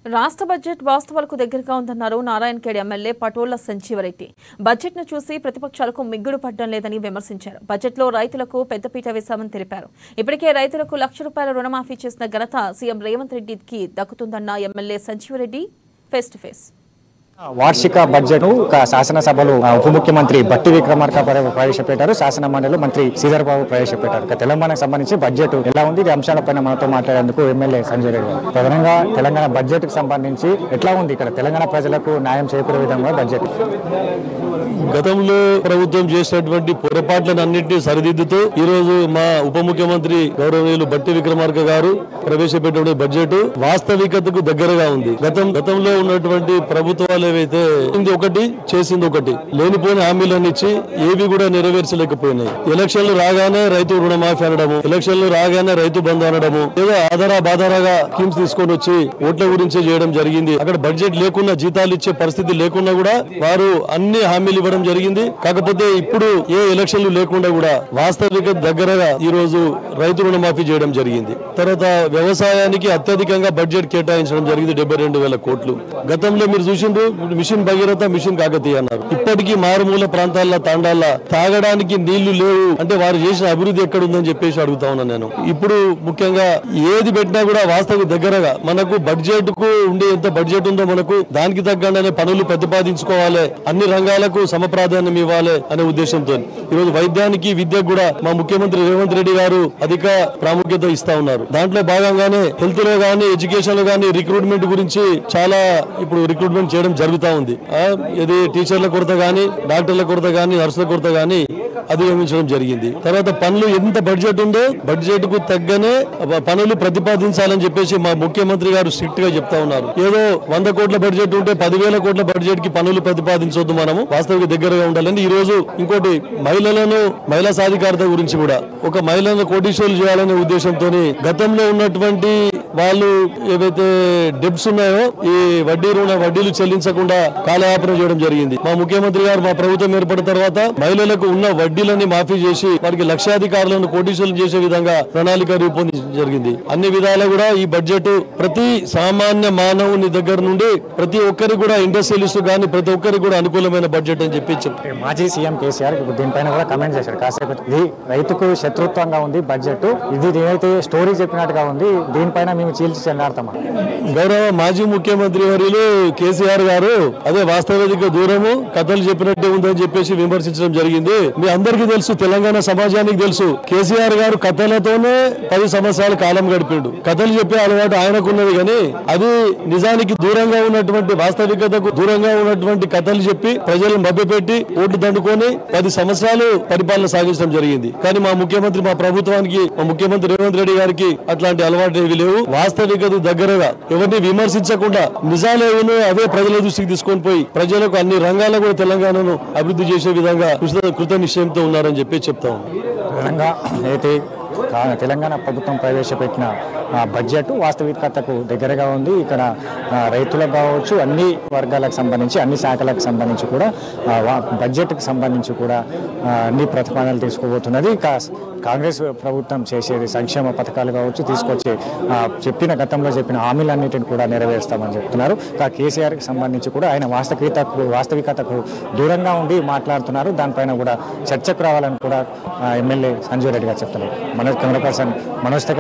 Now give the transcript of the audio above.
రాష్ట్ర బడ్జెట్ వాస్తవాలకు దగ్గరగా ఉందన్నారు నారాయణఖేడ్ ఎమ్మెల్యే పటోళ్ల సంజీవరెడ్డి. బడ్జెట్ను చూసి ప్రతిపక్షాలకు మిగ్గుడు పడ్డం లేదని విమర్శించారు. బడ్జెట్లో రైతులకు పెద్దపీట వేశామని తెలిపారు. ఇప్పటికే రైతులకు ₹1,00,000 రుణమాఫీ చేసిన ఘనత సీఎం రేవంత్ రెడ్డికి దక్కుతుందన్న MLA Sanjeeva Reddy face to face. వార్షిక బడ్జెట్ శాసనసభలో ఉప ముఖ్యమంత్రి బట్టి విక్రమార్క ప్రవేశపెట్టారు. శాసన మండలిలో మంత్రి శ్రీధర్ బాబు ప్రవేశపెట్టారు. తెలంగాణకు సంబంధించి బడ్జెట్ ఎలా ఉంది, ఈ అంశాలపైన మనతో మాట్లాడేందుకు ఎమ్మెల్యే సంజయ్ రెడ్డి గారు. ప్రధానంగా తెలంగాణ బడ్జెట్ కు సంబంధించి ఎట్లా ఉంది, ఇక్కడ తెలంగాణ ప్రజలకు న్యాయం చేకూరే విధంగా బడ్జెట్? గతంలో ప్రభుత్వం చేసినటువంటి పొరపాట్లను అన్నింటినీ సరిదిద్దుతూ ఈ రోజు మా ఉప ముఖ్యమంత్రి గౌరవనీయులు బట్టి విక్రమార్క గారు ప్రవేశపెట్టిన బడ్జెట్ వాస్తవికతకు దగ్గరగా ఉంది. గతంలో ఉన్నటువంటి ప్రభుత్వాలు ఏవైతే ఒకటి చేసింది ఒకటి, లేనిపోయిన హామీలను ఇచ్చి ఏవి కూడా నెరవేర్చలేకపోయినాయి. ఎలక్షన్లు రాగానే రైతు రుణమాఫీ అనడము, ఎలక్షన్లు రాగానే రైతు బంధు అనడము, ఏదో ఆధారా బాధారాగా స్కీమ్స్ తీసుకొని వచ్చి ఓట్ల గురించే చేయడం జరిగింది. అక్కడ బడ్జెట్ లేకున్నా, జీతాలు ఇచ్చే పరిస్థితి లేకున్నా కూడా వారు అన్ని హామీలు ఇవ్వడం జరిగింది. కాకపోతే ఇప్పుడు ఏ ఎలక్షన్లు లేకుండా కూడా వాస్తవిక దగ్గరగా ఈ రోజు రైతు రుణమాఫీ చేయడం జరిగింది. తర్వాత వ్యవసాయానికి అత్యధికంగా బడ్జెట్ కేటాయించడం జరిగింది, 72,000 కోట్లు. గతంలో మీరు చూసిండ్రు, మిషన్ భగీరథ, మిషన్ కాకతీయ అన్నారు. ఇప్పటికీ మారుమూల ప్రాంతాల తాండాల తాగడానికి నీళ్లు లేవు అంటే వారు చేసిన అభివృద్ధి ఎక్కడ ఉందని చెప్పేసి అడుగుతా ఉన్నాను నేను. ఇప్పుడు ముఖ్యంగా ఏది పెట్టినా కూడా వాస్తవిక దగ్గరగా మనకు బడ్జెట్ కు ఉండే ఎంత బడ్జెట్ ఉందో మనకు దానికి తగ్గనే పనులు ప్రతిపాదించుకోవాలి, అన్ని రంగాలకు సమప్రాధాన్యం ఇవ్వాలి అనే ఉద్దేశంతో ఈరోజు వైద్యానికి, విద్యకు కూడా మా ముఖ్యమంత్రి రేవంత్ రెడ్డి గారు అధిక ప్రాముఖ్యత ఇస్తా ఉన్నారు. దాంట్లో భాగంగానే హెల్త్ లో గానీ, ఎడ్యుకేషన్ లో గానీ రిక్రూట్మెంట్ గురించి చాలా ఇప్పుడు రిక్రూట్మెంట్ చేయడం జరుగుతూ ఉంది. ఇది టీచర్ల కొరత గానీ, డాక్టర్ల కొరత గానీ, నర్సుల కొరత గానీ అధిగమించడం జరిగింది. తర్వాత పనులు ఎంత బడ్జెట్ ఉందో బడ్జెట్ కు తగ్గనే పనులు ప్రతిపాదించాలని చెప్పేసి మా ముఖ్యమంత్రి గారు స్ట్రిక్ట్ గా చెప్తా ఉన్నారు. ఏదో 100 కోట్ల బడ్జెట్ ఉంటే 10,000 కోట్ల బడ్జెట్ కి పనులు ప్రతిపాదించొద్దు, మనము వాస్తవిక దగ్గరగా ఉండాలని. ఈ రోజు ఇంకోటి మహిళా సాధికారత గురించి కూడా ఒక మహిళలను కోటీశ్వరులు చేయాలనే ఉద్దేశంతో గతంలో ఉన్నటువంటి వాళ్ళు ఏవైతే డెబ్ట్స్ ఉన్నాయో ఈ వడ్డీలు చెల్లించకుండా కాలయాపన చేయడం జరిగింది. మా ముఖ్యమంత్రి గారు మా ప్రభుత్వం ఏర్పడిన తర్వాత మహిళలకు ఉన్న వడ్డీలని మాఫీ చేసి వారికి లక్షాధికారులను కోటీశ్వరులు చేసే విధంగా ప్రణాళిక రూపొందించడం జరిగింది. అన్ని విధాలు కూడా ఈ బడ్జెట్ ప్రతి సామాన్య మానవుని దగ్గర నుండి ప్రతి ఒక్కరికి కూడా, ఇండస్ట్రియలిస్ట్ కానీ ప్రతి ఒక్కరికి కూడా అనుకూలమైన బడ్జెట్ అని చెప్పి మాజీ సీఎం కేసీఆర్ దీనిపైన కూడా కమెంట్ చేశారు. కాసేపు ఇది రైతుకు శత్రుత్వంగా ఉంది బడ్జెట్, ఇది ఏదైతే స్టోరీ చెప్పినట్టుగా ఉంది, దీనిపైన మేము చీల్చి చెల్లాడతామా? గౌరవ మాజీ ముఖ్యమంత్రి వర్యులు కేసీఆర్ గారు అదే వాస్తవిక దూరము కథలు చెప్పినట్టే ఉందని చెప్పేసి విమర్శించడం జరిగింది. మీ అందరికీ తెలుసు, తెలంగాణ సమాజానికి తెలుసు, కేసీఆర్ గారు కథలతోనే 10 సంవత్సరాల కాలం గడిపిండు. కథలు చెప్పే అలవాటు ఆయనకున్నది కానీ అది నిజానికి దూరంగా ఉన్నటువంటి, వాస్తవికతకు దూరంగా ఉన్నటువంటి కథలు చెప్పి ప్రజలను మభ్యపెట్టి ఓట్లు దండుకొని 10 సంవత్సరాలు పరిపాలన సాగించడం జరిగింది. కానీ మా ముఖ్యమంత్రి, మా ప్రభుత్వానికి, మా ముఖ్యమంత్రి రేవంత్ రెడ్డి గారికి అట్లాంటి అలవాటు ఏవి లేవు. వాస్తవికత దగ్గరగా ఎవరిని విమర్శించకుండా నిజాలేవో అవే ప్రజల దృష్టికి తీసుకొని పోయి ప్రజలకు అన్ని రంగాల్లో కూడా తెలంగాణను అభివృద్ధి చేసే విధంగా కృత నిశ్చయంతో ఉన్నారని చెప్పి చెప్తా ఉన్నాం. తెలంగాణ ప్రభుత్వం ప్రవేశపెట్టిన బడ్జెట్ వాస్తవికతకు దగ్గరగా ఉంది. ఇక్కడ రైతులకు కావచ్చు, అన్ని వర్గాలకు సంబంధించి, అన్ని శాఖలకు సంబంధించి కూడా బడ్జెట్కి సంబంధించి కూడా అన్ని ప్రతిపాదనలు తీసుకోబోతున్నది. కాంగ్రెస్ ప్రభుత్వం చేసేది సంక్షేమ పథకాలు కావచ్చు, తీసుకొచ్చి గతంలో చెప్పిన హామీలన్నిటిని కూడా నెరవేరుస్తామని చెప్తున్నారు. కేసీఆర్కి సంబంధించి కూడా ఆయన వాస్తవికతకు దూరంగా ఉండి మాట్లాడుతున్నారు. దానిపైన కూడా చర్చకు రావాలని కూడా ఎమ్మెల్యే సంజయ్ రెడ్డి గారు చెప్తున్నారు. Camera person Manoj